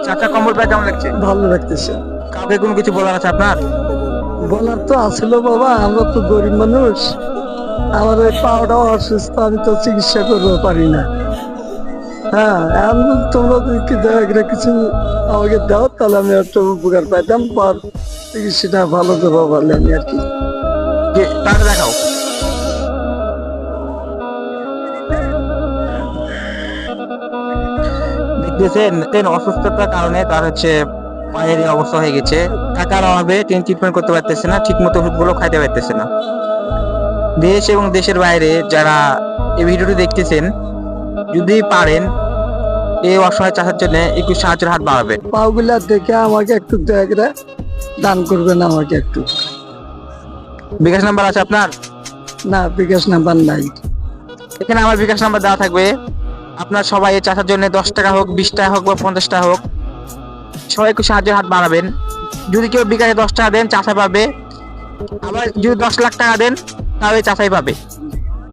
চাচা কম্বল পায় কেমন লাগছে? ভালো লাগতেছে। কাউকে কোনো কিছু বলার আছে আপনার? বলার তো আছিল বাবা, আমরা তো গরিব মানুষ, আমার ওই পাওয়াটাও অসুস্থ, আমি তো চিকিৎসা করতে পারি না। হ্যাঁ, এখন যদি তোমরা যদি কি দয়া করে কিছু আমাকে দাও, তাহলে আমি একটা উপকার পাইতাম, পর চিকিৎসাটা ভালো করবো পারলে আমি আর কি। তাহলে দেখাও। দেখতেছেন অসুস্থতার কারণে তার হচ্ছে পায়ের এই অবস্থা হয়ে গেছে। টাকার অভাবে তিনি ট্রিটমেন্ট করতে পারতেছে না, ঠিক মতো ওষুধগুলো খাইতে পারতেছে না। দেশ এবং দেশের বাইরে যারা এই ভিডিওটি দেখতেছেন, যদি পারেন এই অসহায় চাষার জন্য একটু সাহায্যের হাত বাড়াবেন। পাওগুলা দেখে আমাকে একটু দয়া করে দান করবেন আমাকে একটু। বিকাশ নাম্বার আছে আপনার? না, বিকাশ নাম্বার নাই। এখানে আমার বিকাশ নাম্বার দেওয়া থাকবে। আপনার সবাই এই চাষার জন্য 10 টাকা হোক, 20 টাকা হোক বা 50 টাকা হোক, সবাই একটু সাহায্যের হাত বাড়াবেন। যদি কেউ বিকাশে 10 টাকা দেন, চাষা পাবে। আবার যদি 10 লাখ টাকা দেন, তাহলে চাষাই পাবে।